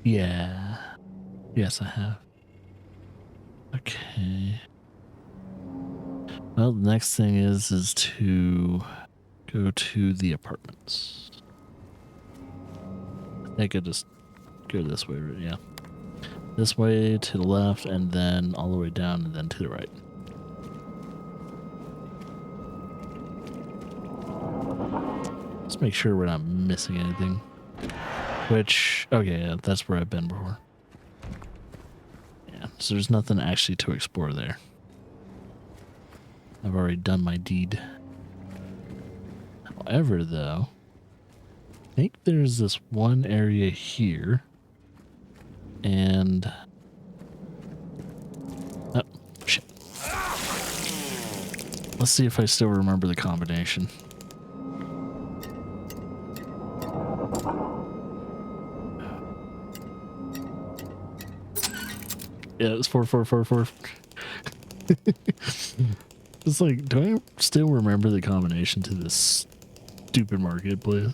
Yeah. Yes, I have. Okay. Well, the next thing is to go to the apartments. I think I just go this way, right? Yeah. This way to the left, and then all the way down, and then to the right. Let's make sure we're not missing anything. Which, okay, yeah, that's where I've been before. Yeah, so there's nothing actually to explore there. I've already done my deed. However, though, I think there's this one area here. And... oh, shit. Let's see if I still remember the combination. Yeah, it's 4444. It's like, do I still remember the combination to this stupid marketplace?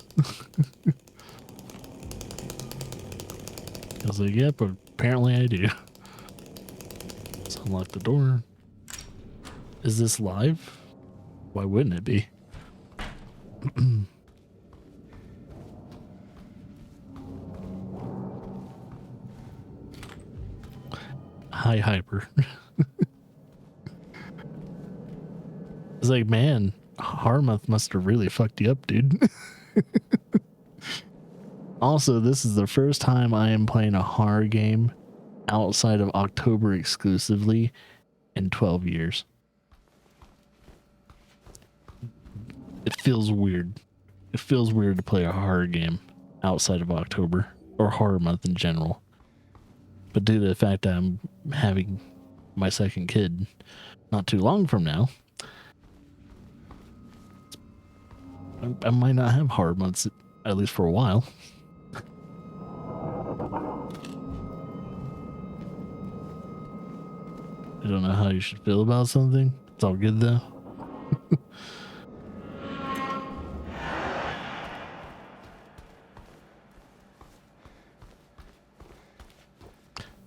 I was like, yep, apparently I do. Let's unlock the door. Is this live? Why wouldn't it be? Hi, Hyper. It's like, man, Harmuth must have really fucked you up, dude. Also, this is the first time I am playing a horror game outside of October exclusively in 12 years. It feels weird. It feels weird to play a horror game outside of October or horror month in general. But due to the fact that I'm having my second kid not too long from now, I might not have horror months, at least for a while. I don't know how you should feel about something. It's all good though.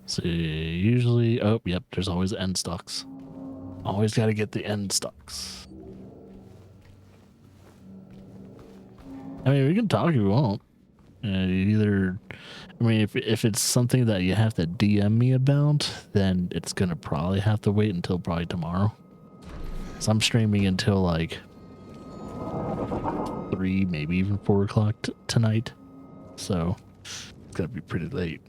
So usually, oh, yep, there's always end stocks. Always got to get the end stocks. I mean, we can talk if you want. Either, I mean, if it's something that you have to DM me about, then it's gonna probably have to wait until probably tomorrow. So I'm streaming until like 3, maybe even 4 o'clock tonight. So it's gonna be pretty late.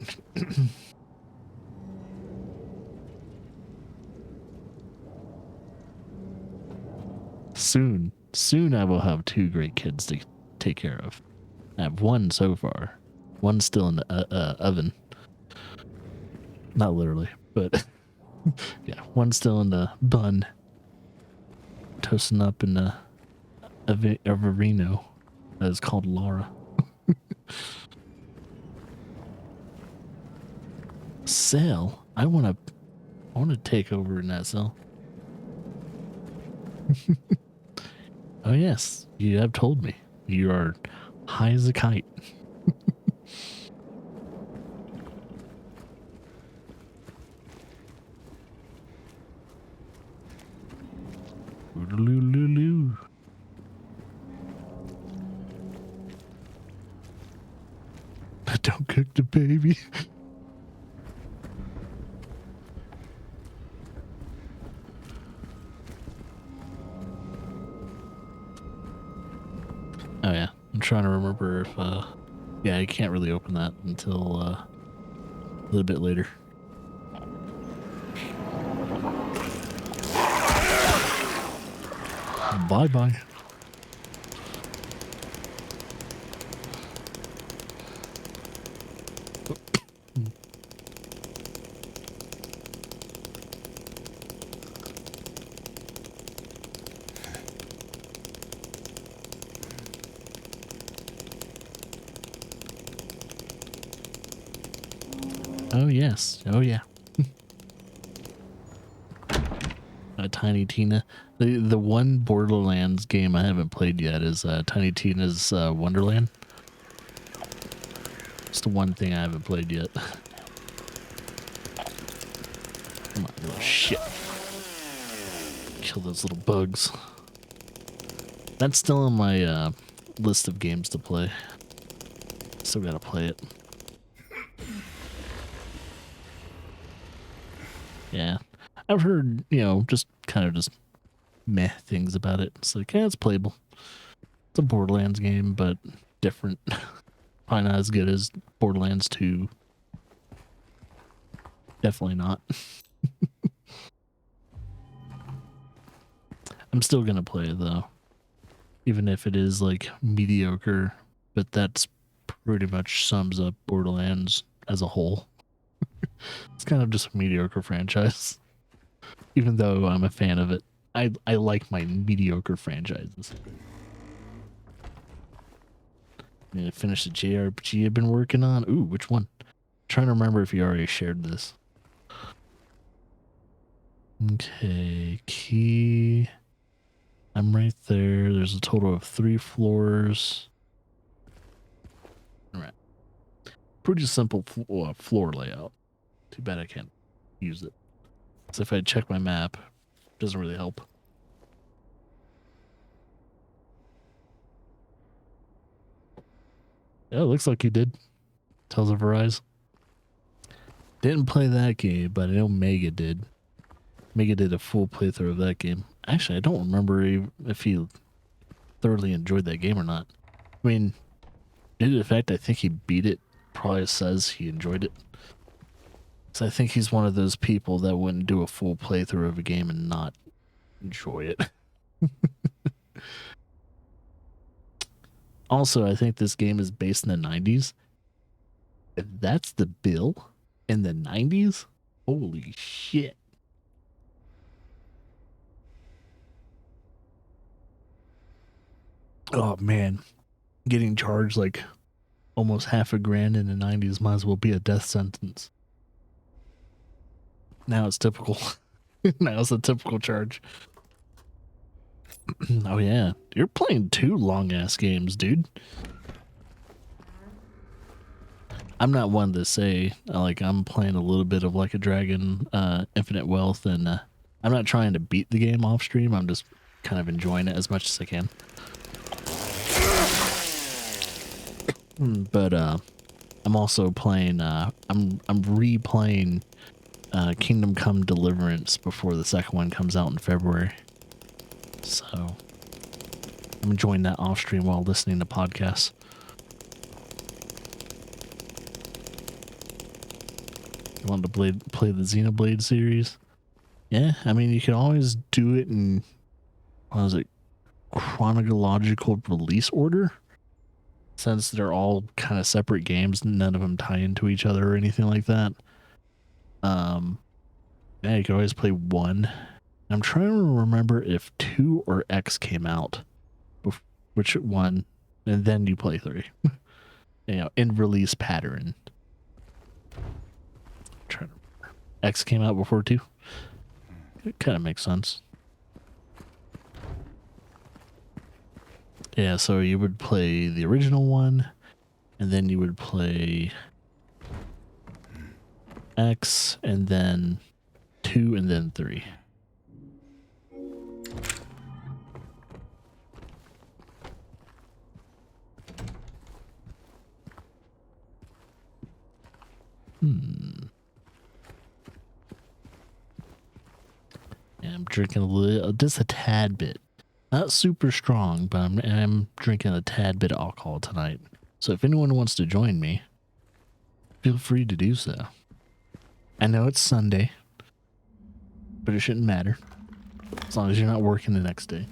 Soon I will have 2 great kids to take care of. I have 1 so far. 1's still in the oven. Not literally, but yeah, 1's still in the bun. Toasting up in a Verino that is called Laura. Cell? I want to take over in that cell. Oh yes, you have told me. You are high as a kite. Oodaloo-loo-loo. But don't cook the baby. Oh yeah, I'm trying to remember if yeah, I can't really open that until a little bit later. Bye bye. Oh yes. Oh yeah. Tiny Tina. The one Borderlands game I haven't played yet is Tiny Tina's Wonderland. It's the one thing I haven't played yet. Come on, little shit. Kill those little bugs. That's still on my list of games to play. Still gotta play it. Yeah. I've heard, you know, just kind of just meh things about it. It's like, yeah, it's playable. It's a Borderlands game, but different. Probably not as good as Borderlands 2. Definitely not. I'm still gonna play it though. Even if it is like mediocre, but that's pretty much sums up Borderlands as a whole. It's kind of just a mediocre franchise. Even though I'm a fan of it. I like my mediocre franchises. I'm gonna finish the JRPG I've been working on. Ooh, which one? I'm trying to remember if you already shared this. Okay, key. I'm right there. There's a total of 3 floors. All right. Pretty simple floor layout. Too bad I can't use it. So if I check my map, it doesn't really help. Yeah, it looks like you did. Tells of Verizon. Didn't play that game, but I know Mega did. Mega did a full playthrough of that game. Actually, I don't remember if he thoroughly enjoyed that game or not. I mean, due to the fact I think he beat it, probably says he enjoyed it. So I think he's one of those people that wouldn't do a full playthrough of a game and not enjoy it. Also, I think this game is based in the 90s. If that's the bill in the 90s, holy shit. Oh man, getting charged like almost $500,000 in the 90s might as well be a death sentence. Now it's typical. Now it's a typical charge. Oh yeah, you're playing 2 long ass games, dude. I'm not one to say like I'm playing a little bit of Like a Dragon, Infinite Wealth, and I'm not trying to beat the game off stream. I'm just kind of enjoying it as much as I can. But I'm also playing. I'm replaying Kingdom Come Deliverance before the second one comes out in February. So I'm enjoying that off stream while listening to podcasts. You want to play the Xenoblade series? Yeah, I mean you can always do it in, what was it, chronological release order. Since they're all kind of separate games, none of them tie into each other or anything like that. Yeah, you can always play 1. I'm trying to remember if 2 or X came out. Which one? And then you play 3. You know, in release pattern. I'm trying to remember. X came out before 2. It kind of makes sense. Yeah, so you would play the original one, and then you would play X, and then 2, and then 3. Yeah, I'm drinking a little, just a tad bit. Not super strong, but I'm drinking a tad bit of alcohol tonight. So if anyone wants to join me, feel free to do so. I know it's Sunday, but it shouldn't matter. As long as you're not working the next day.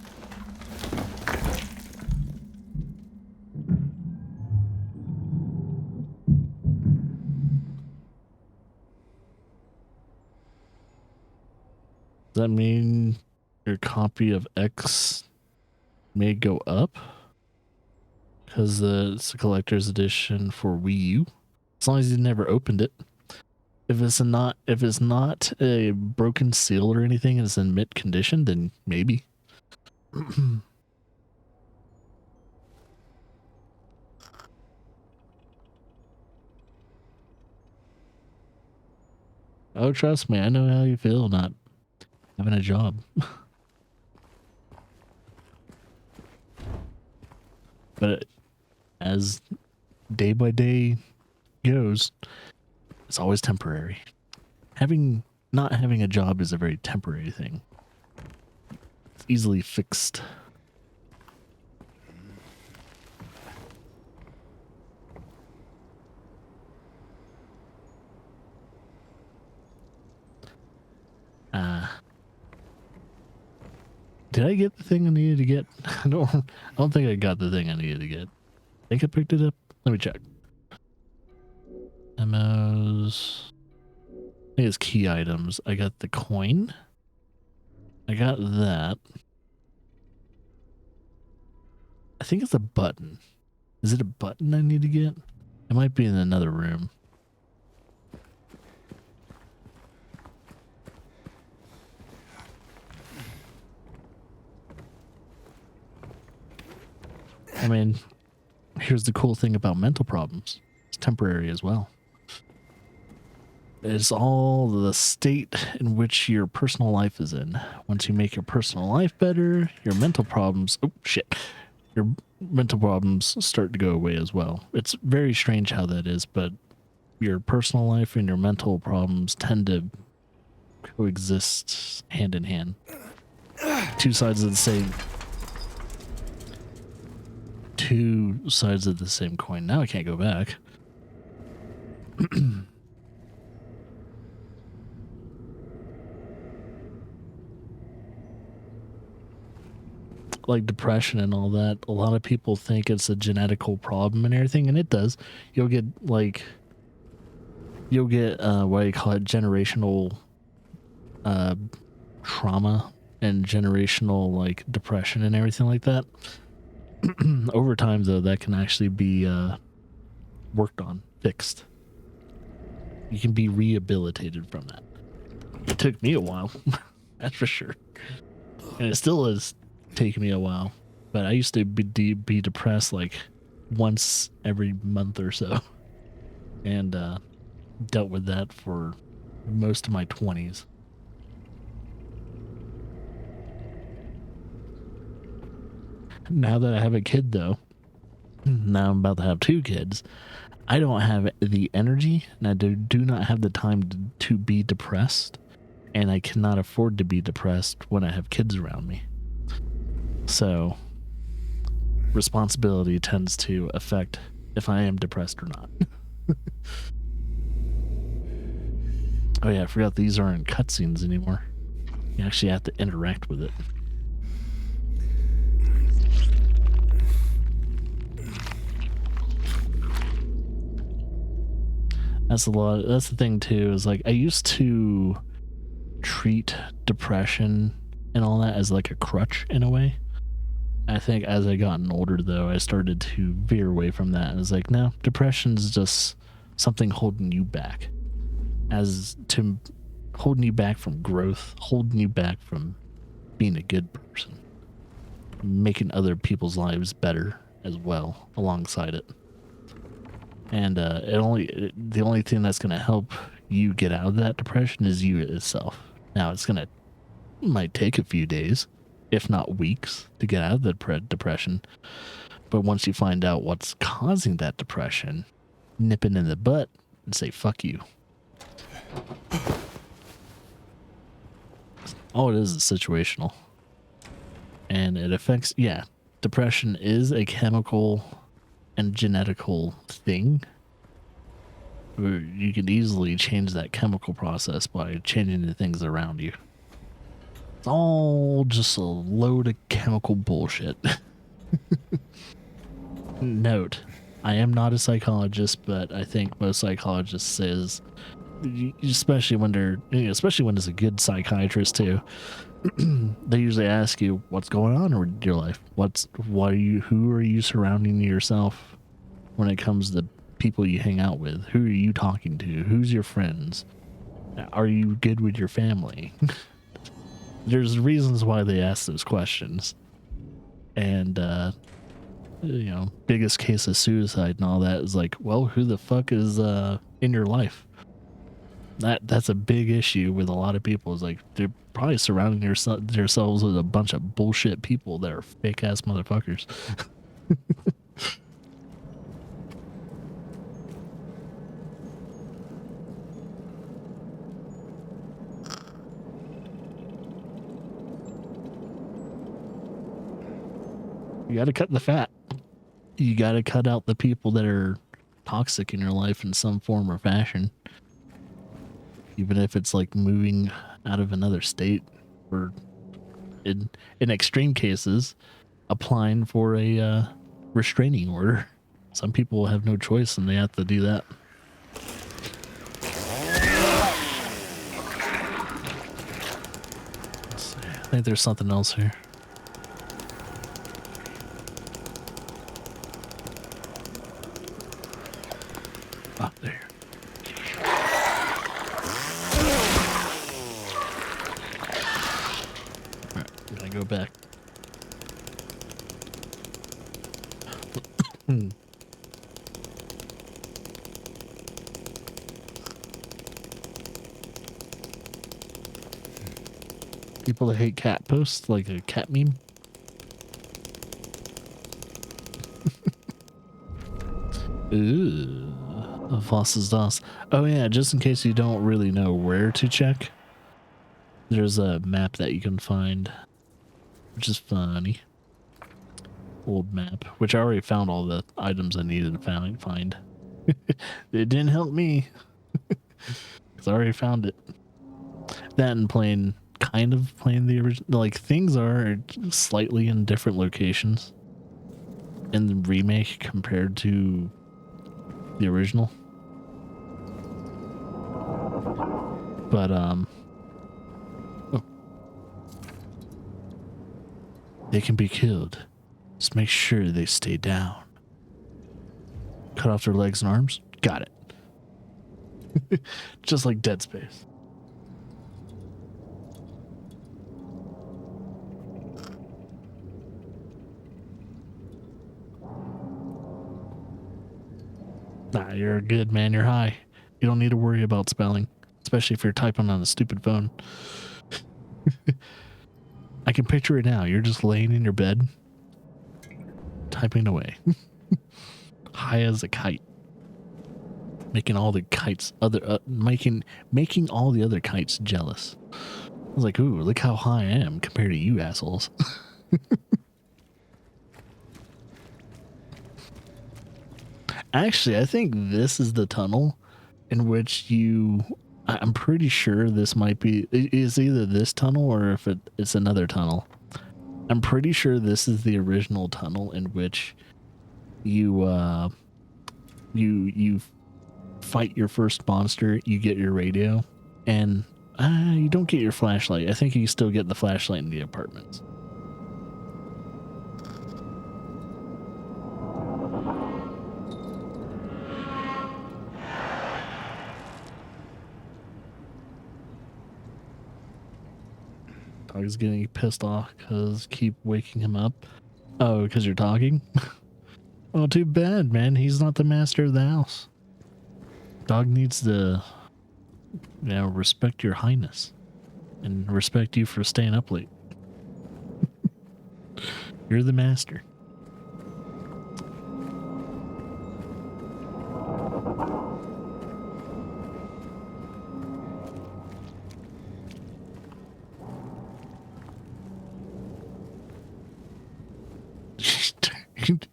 Does that mean your copy of X may go up? Because it's a collector's edition for Wii U. As long as you never opened it. If it's not a broken seal or anything, and it's in mint condition, then maybe. Oh, trust me, I know how you feel not having a job. But as day by day goes, it's always temporary. Not having a job is a very temporary thing. It's easily fixed. Did I get the thing I needed to get? I don't think I got the thing I needed to get. I think I picked it up. Let me check. Memos. I think it's key items. I got the coin. I got that. I think it's a button. Is it a button I need to get? It might be in another room. I mean, here's the cool thing about mental problems. It's temporary as well. It's all the state in which your personal life is in. Once you make your personal life better, your mental problems, oh shit, your mental problems start to go away as well. It's very strange how that is, but your personal life and your mental problems tend to coexist hand in hand. Two sides of the same coin. Now I can't go back. Like depression and all that, a lot of people think it's a genetical problem and everything, and it does. You'll get what do you call it, generational trauma and generational like depression and everything like that. Over time though, that can actually be worked on, fixed. You can be rehabilitated from that. It took me a while. That's for sure, and it still is taking me a while. But I used to be depressed like once every month or so, and dealt with that for most of my 20s. Now that I have a kid though, now I'm about to have 2 kids, I don't have the energy and I do not have the time to be depressed, and I cannot afford to be depressed when I have kids around me. So responsibility tends to affect if I am depressed or not. Oh yeah, I forgot these aren't cutscenes anymore. You actually have to interact with it. That's the thing too, is like I used to treat depression and all that as like a crutch in a way. I think as I gotten older though, I started to veer away from that. And it's like, no, depression's just something holding you back. Holding you back from growth, holding you back from being a good person, making other people's lives better as well alongside it. And the only thing that's going to help you get out of that depression is you itself. Now might take a few days, if not weeks, to get out of the depression. But once you find out what's causing that depression, nip it in the butt and say, fuck you. All it is situational. And it affects, depression is a chemical and genetical thing. You can easily change that chemical process by changing the things around you. It's all just a load of chemical bullshit. Note, I am not a psychologist, but I think most psychologists says, especially when it's a good psychiatrist too, they usually ask you what's going on in your life. Who are you surrounding yourself when it comes to people you hang out with? Who are you talking to? Who's your friends? Are you good with your family? There's reasons why they ask those questions. And biggest case of suicide and all that is like, well, who the fuck is in your life? That's a big issue with a lot of people. Is like they're probably surrounding themselves with a bunch of bullshit people that are fake ass motherfuckers. You got to cut the fat. You got to cut out the people that are toxic in your life in some form or fashion. Even if it's like moving out of another state, or in extreme cases, applying for a restraining order. Some people have no choice and they have to do that. Let's see. I think there's something else here. Oh, there. Alright, gotta go back. People that hate cat posts, like a cat meme. Ooh, Voss's DOS. Oh yeah, just in case you don't really know where to check, there's a map that you can find, which is funny. Old map, which I already found all the items I needed to find. It didn't help me, because I already found it. That and playing the original, like things are slightly in different locations in the remake compared to the original. But oh. They can be killed. Just make sure they stay down. Cut off their legs and arms? Got it. Just like Dead Space. Nah, you're good, man. You're high. You don't need to worry about spelling, especially if you're typing on a stupid phone. I can picture it now. You're just laying in your bed, typing away, high as a kite, making all the kites making all the other kites jealous. I was like, ooh, look how high I am compared to you assholes. Actually, I think this is the tunnel in which I'm pretty sure this might be, is either this tunnel or if it's another tunnel. I'm pretty sure this is the original tunnel in which you fight your first monster, you get your radio, and you don't get your flashlight. I think you still get the flashlight in the apartments. Dog's getting pissed off because keep waking him up. Oh, because you're talking? Oh, too bad, man. He's not the master of the house. Dog needs to, respect your highness and respect you for staying up late. You're the master.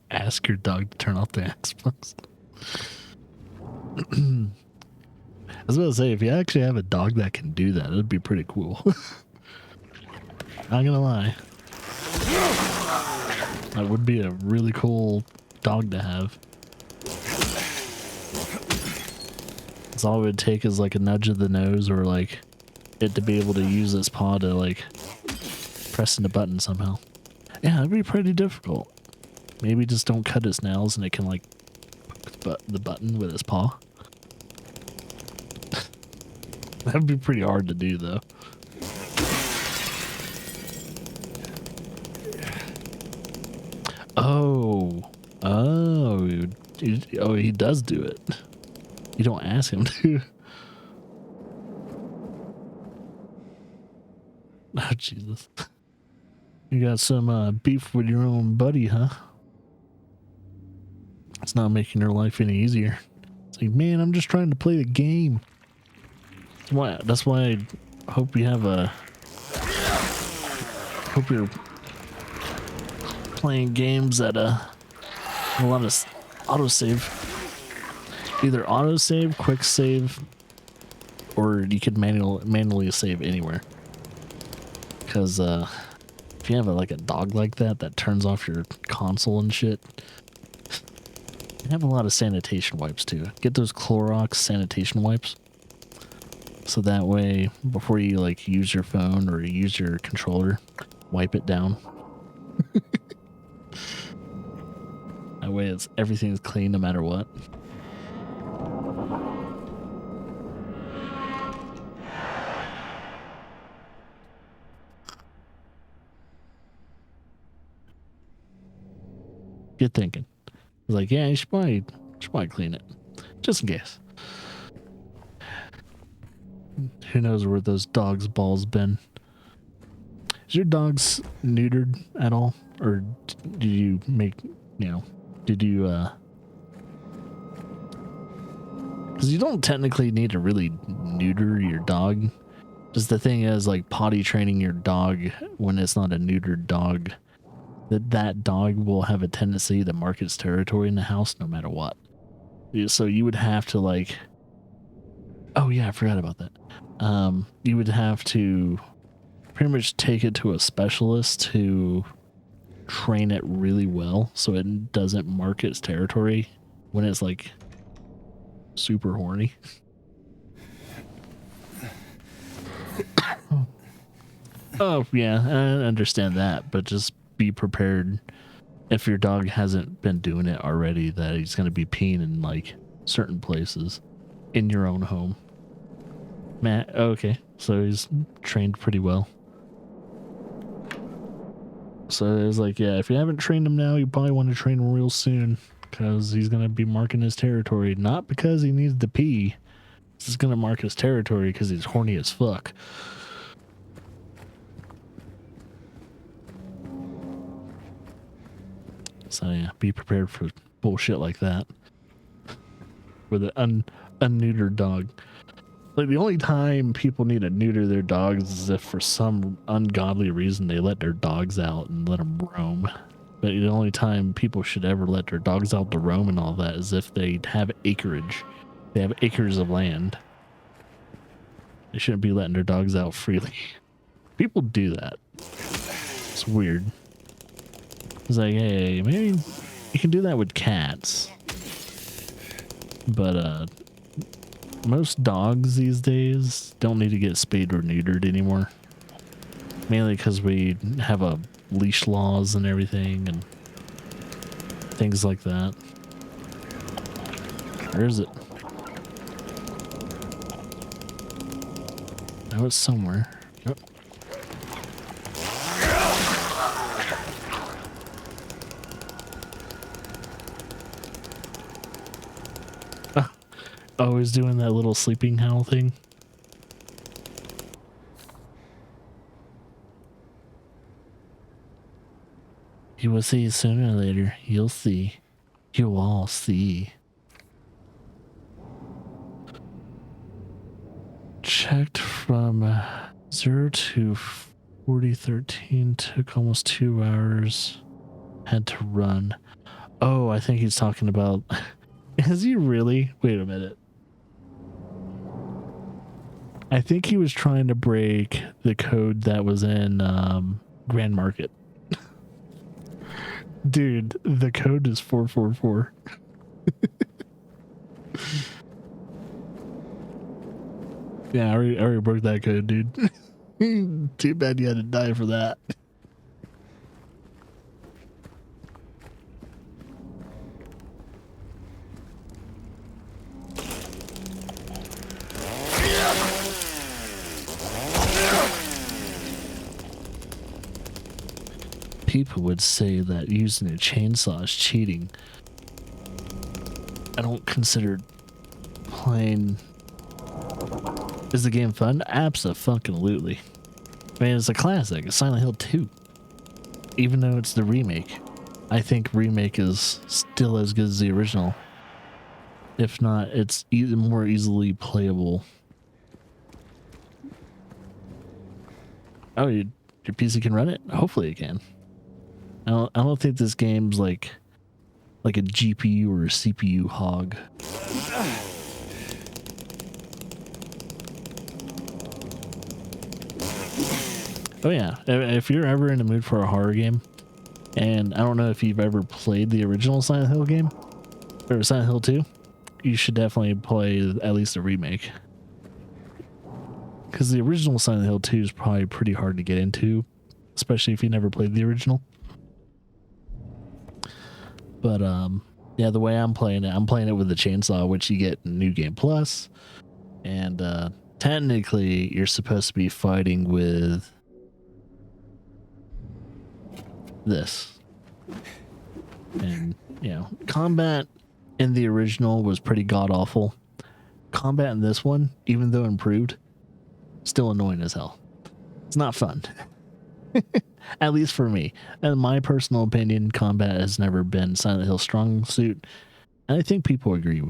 Ask your dog to turn off the Xbox. I was about to say, if you actually have a dog that can do that, it'd be pretty cool. Not gonna lie. That would be a really cool dog to have. That's all it would take is like a nudge of the nose, or like it to be able to use its paw to like pressing the button somehow. Yeah, that'd be pretty difficult. Maybe just don't cut its nails and it can like poke the button with its paw. That'd be pretty hard to do though. Oh, he does do it. You don't ask him to. Oh, Jesus. You got some beef with your own buddy, huh? It's not making your life any easier. It's like, man, I'm just trying to play the game. That's why I hope you have a... Hope you're playing games at a lot of autosave. Either autosave, quick save, or you could manually save anywhere. Because if you have like a dog like that turns off your console and shit, you have a lot of sanitation wipes too. Get those Clorox sanitation wipes. So that way, before you like use your phone or use your controller, wipe it down. That way everything's clean no matter what. Good thinking. I was like, yeah, you should probably clean it. Just in case. Who knows where those dog's balls been. Is your dogs neutered at all? Or did you make, did you, because you don't technically need to really neuter your dog. Just the thing is, like, potty training your dog when it's not a neutered dog, that dog will have a tendency to mark its territory in the house no matter what. So you would have to, like, oh yeah, I forgot about that. You would have to pretty much take it to a specialist to train it really well so it doesn't mark its territory when it's like super horny. Oh yeah, I understand that, but just be prepared if your dog hasn't been doing it already that he's going to be peeing in like certain places in your own home. Matt, okay, so he's trained pretty well. So it's like, yeah, if you haven't trained him now, you probably want to train him real soon because he's going to be marking his territory, not because he needs to pee. He's going to mark his territory because he's horny as fuck. So yeah, be prepared for bullshit like that with an unneutered dog. Like, the only time people need to neuter their dogs is if for some ungodly reason they let their dogs out and let them roam. But the only time people should ever let their dogs out to roam and all that is if they have acreage. They have acres of land. They shouldn't be letting their dogs out freely. People do that. It's weird. It's like, hey, maybe you can do that with cats. But, most dogs these days don't need to get spayed or neutered anymore. Mainly because we have a leash laws and everything and things like that. Where is it? Oh, it's somewhere. Oh. Always doing that little sleeping howl thing. You will see sooner or later. You'll see. You'll all see. Checked from 0 to 4013. Took almost 2 hours. Had to run. Oh, I think he's talking about... Is he really? Wait a minute. I think he was trying to break the code that was in Grand Market. Dude, the code is 444. Yeah, I already broke that code, dude. Too bad you had to die for that. People would say that using a chainsaw is cheating. I don't consider playing... Is the game fun? Abso-fucking-lutely. I mean, it's a classic. It's Silent Hill 2. Even though it's the remake, I think remake is still as good as the original. If not, it's even more easily playable. Oh, your PC can run it? Hopefully it can. I don't think this game's like a GPU or a CPU hog. Oh yeah, if you're ever in the mood for a horror game, and I don't know if you've ever played the original Silent Hill game, or Silent Hill 2, you should definitely play at least the remake. Because the original Silent Hill 2 is probably pretty hard to get into, especially if you never played the original. But yeah, the way I'm playing it with the chainsaw, which you get in New Game Plus, and technically you're supposed to be fighting with this. And you know, combat in the original was pretty god awful. Combat in this one, even though improved, still annoying as hell. It's not fun. At least for me. In my personal opinion, combat has never been Silent Hill's strong suit. And I think people agree.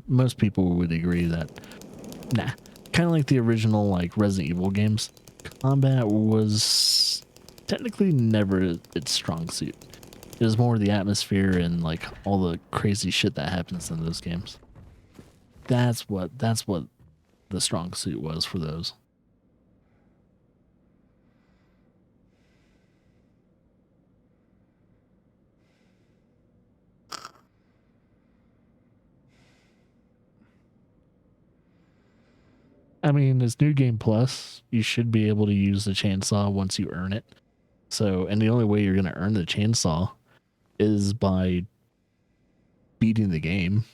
Most people would agree that, nah. Kind of like the original like Resident Evil games. Combat was technically never its strong suit. It was more the atmosphere and like all the crazy shit that happens in those games. That's what the strong suit was for those. I mean, it's New Game Plus. You should be able to use the chainsaw once you earn it. So, and the only way you're going to earn the chainsaw is by beating the game.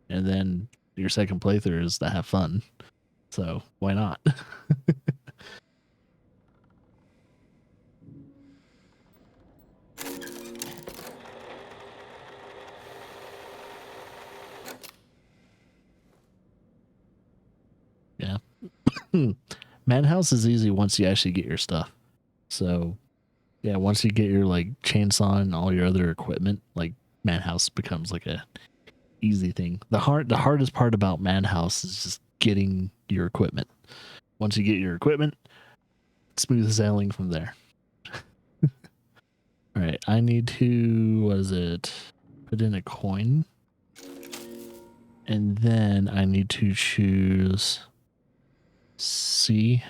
And then your second playthrough is to have fun. So, why not? Yeah. Madhouse is easy once you actually get your stuff. So, yeah, once you get your like chainsaw and all your other equipment, like Madhouse becomes like a easy thing. The hardest part about Madhouse is just getting your equipment. Once you get your equipment, smooth sailing from there. All right, I need to put in a coin, and then I need to choose C.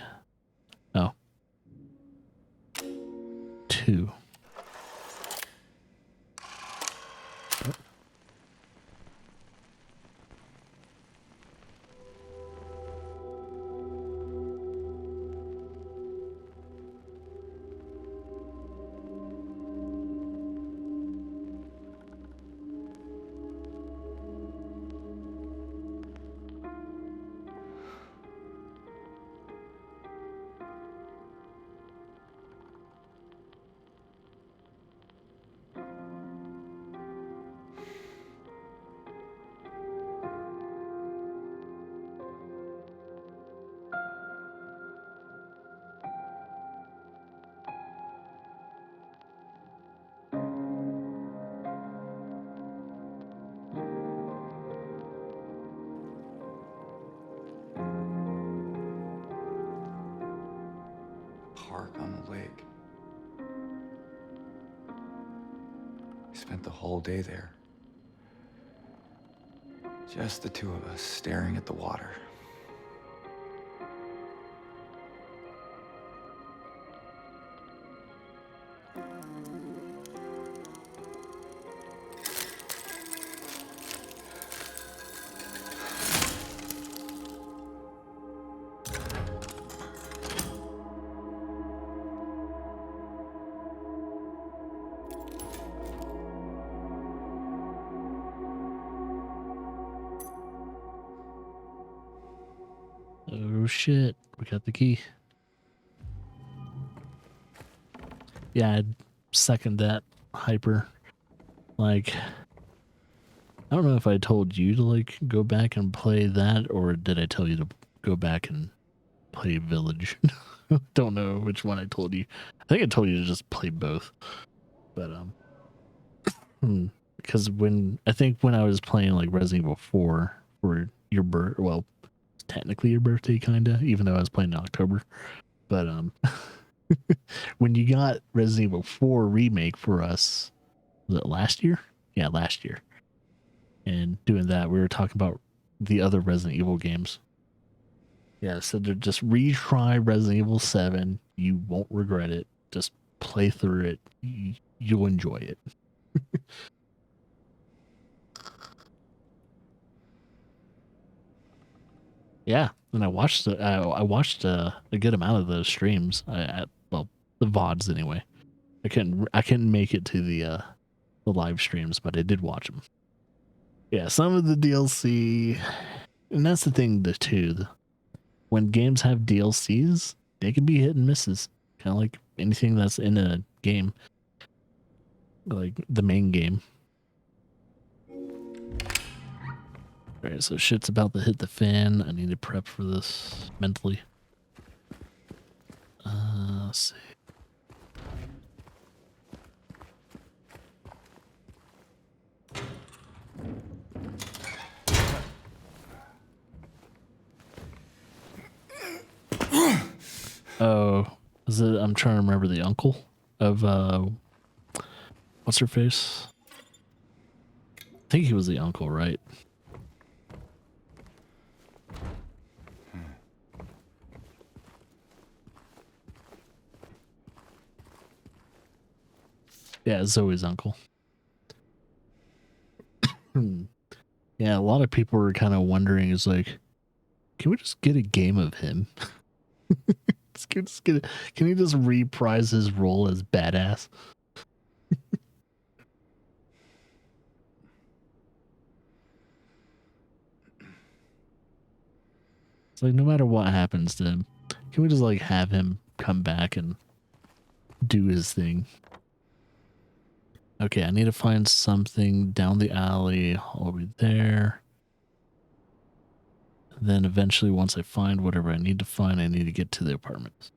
Oh. 2. Park on the lake. We spent the whole day there. Just the two of us staring at the water. Oh shit, we got the key. Yeah, I'd second that, Hyper. Like, I don't know if I told you to like go back and play that, or did I tell you to go back and play Village? Don't know which one I told you. I think I told you to just play both. But because when I was playing like Resident Evil 4 for your birth, well, technically your birthday, kinda, even though I was playing in October. But when you got Resident Evil 4 remake for us, was it last year? Yeah, last year. And doing that, we were talking about the other Resident Evil games. Yeah, so to just retry Resident Evil 7. You won't regret it. Just play through it. You'll enjoy it. Yeah, and I watched a good amount of those streams. Well, the VODs anyway. I couldn't make it to the live streams, but I did watch them. Yeah, some of the DLC, and that's the thing too. When games have DLCs, they can be hit and misses. Kind of like anything that's in a game, like the main game. All right, so shit's about to hit the fan. I need to prep for this mentally. Let's see. Oh, is it? I'm trying to remember the uncle of what's her face? I think he was the uncle, right? Yeah, Zoe's uncle. Yeah, a lot of people were kind of wondering, is like, can we just get a game of him? Can he just reprise his role as badass? It's like, no matter what happens to him, can we just like have him come back and do his thing? Okay, I need to find something down the alley over there. Then eventually, once I find whatever I need to find, I need to get to the apartment.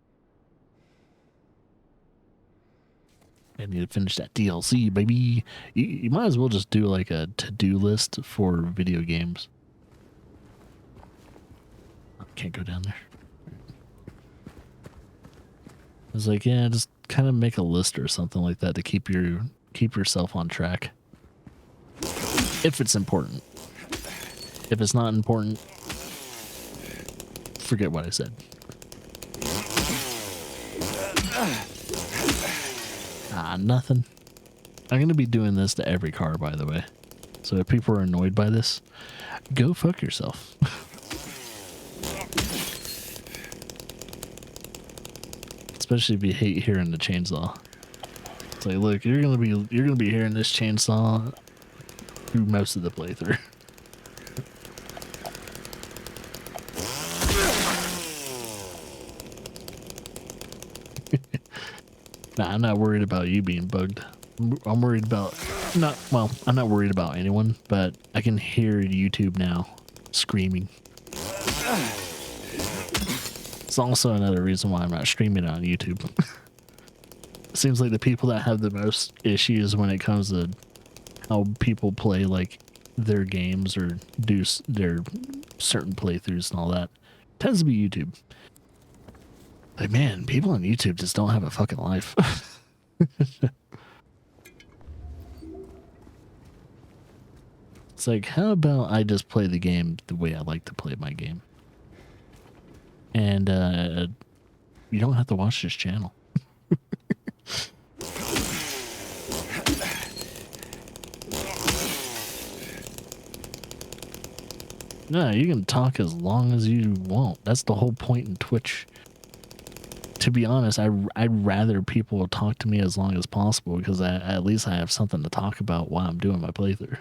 I need to finish that DLC, baby. You might as well just do like a to-do list for video games. I can't go down there. I was like, yeah, just kind of make a list or something like that to keep yourself on track. If it's important. If it's not important, forget what I said. Nothing. I'm going to be doing this to every car, by the way. So if people are annoyed by this, go fuck yourself. Especially if you hate hearing the chainsaw. It's like, look, you're gonna be hearing this chainsaw through most of the playthrough. Nah, I'm not worried about you being bugged. I'm worried about I'm not worried about anyone, but I can hear YouTube now screaming. It's also another reason why I'm not streaming on YouTube. Seems like the people that have the most issues when it comes to how people play like their games or do their certain playthroughs and all that tends to be YouTube. Like, man, people on YouTube just don't have a fucking life. It's like, how about I just play the game the way I like to play my game? And you don't have to watch this channel. No, you can talk as long as you want. That's the whole point in Twitch. To be honest, I'd rather people talk to me as long as possible because at least I have something to talk about while I'm doing my playthrough.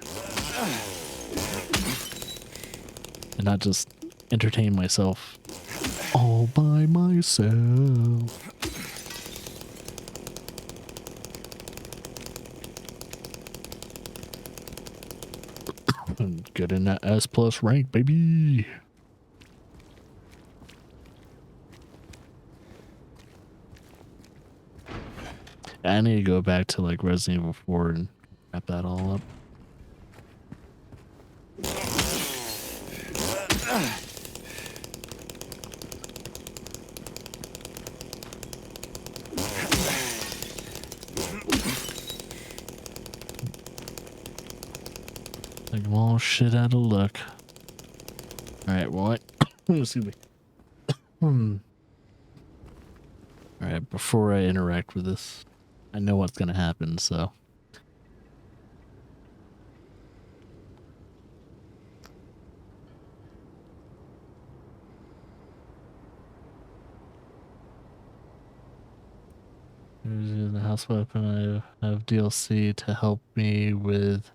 And not just entertain myself all by myself. And get in that S+ rank, baby. I need to go back to like Resident Evil 4 and wrap that all up. Like I'm all shit out of luck. Alright, what? Excuse me. Alright, before I interact with this, I know what's gonna happen, so. Here's the house weapon. I have DLC to help me with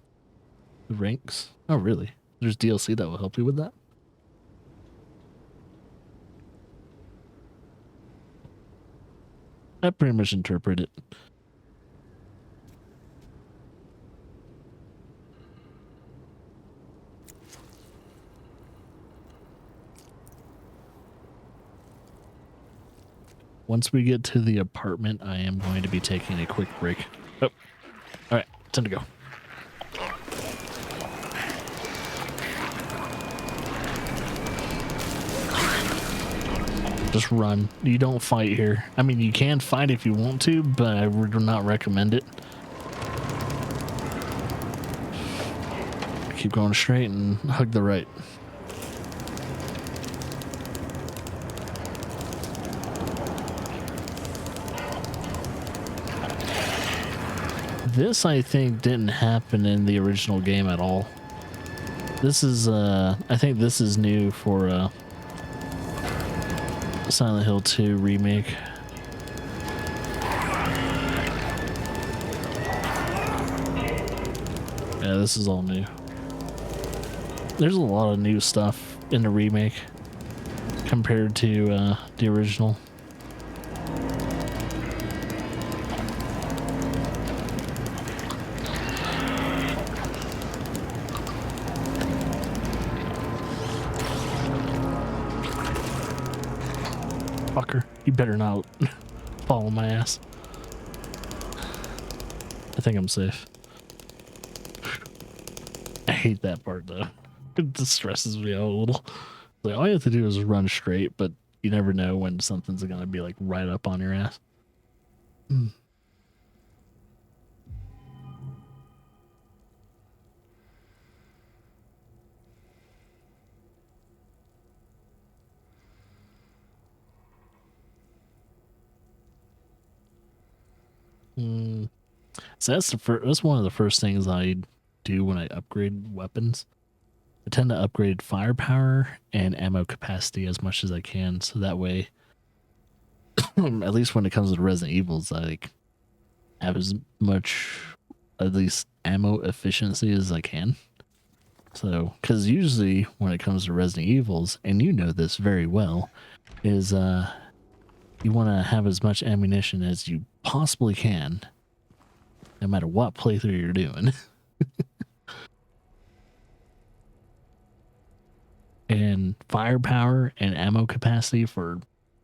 the ranks. Oh, really? There's DLC that will help you with that? I pretty much interpret it. Once we get to the apartment, I am going to be taking a quick break. Oh, all right, time to go. Just run. You don't fight here. I mean, you can fight if you want to, but I would not recommend it. Keep going straight and hug the right. This, I think, didn't happen in the original game at all. This is, I think this is new for, Silent Hill 2 remake. Yeah, this is all new. There's a lot of new stuff in the remake compared to, the original. Fucker, you better not follow my ass. I think I'm safe. I hate that part though. It distresses me out a little. Like, all you have to do is run straight, but you never know when something's gonna be like right up on your ass. So that's one of the first things I do when I upgrade weapons. I tend to upgrade firepower and ammo capacity as much as I can, so that way, at least when it comes to Resident Evils, I like have as much, at least ammo efficiency as I can. So, because usually when it comes to Resident Evils, and you know this very well, is you want to have as much ammunition as you possibly can, no matter what playthrough you're doing. And firepower and ammo capacity for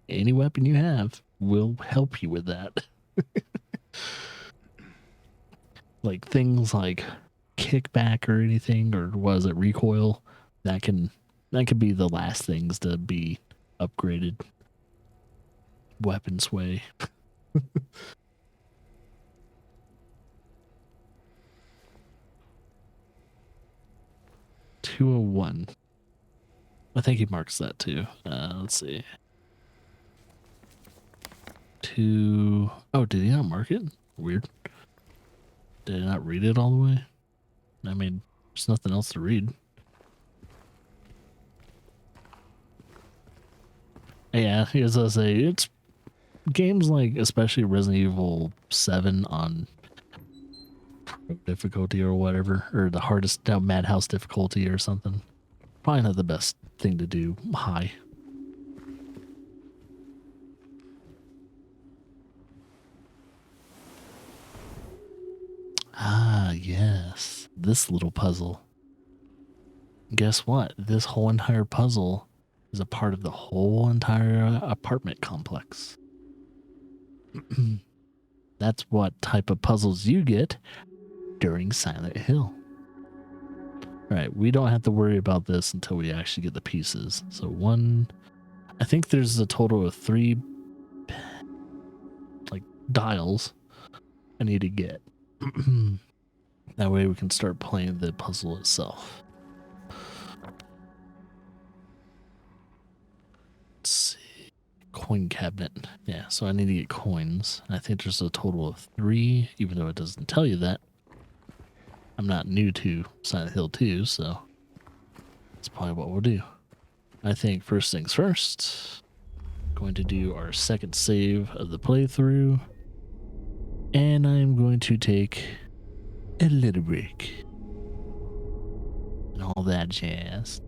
any weapon you have will help you with that. Like things like kickback or anything, or was it recoil? That can be the last things to be upgraded. Weapon sway. 201. I think he marks that too. Let's see. Oh, did he not mark it? Weird. Did I not read it all the way? I mean, there's nothing else to read. Yeah, as I say, it's games like, especially Resident Evil 7 on difficulty or whatever, or the hardest, Madhouse difficulty or something. Probably not the best thing to do high. Ah, yes. This little puzzle. Guess what? This whole entire puzzle is a part of the whole entire apartment complex. That's what type of puzzles you get during Silent Hill. All right, we don't have to worry about this until we actually get the pieces. So I think there's a total of 3 like dials I need to get. That way we can start playing the puzzle itself. Let's see. Coin cabinet. Yeah, so I need to get coins. I think there's a total of 3, even though it doesn't tell you that. I'm not new to Silent Hill 2, so that's probably what we'll do. I think first things first, going to do our second save of the playthrough, and I'm going to take a little break and all that jazz.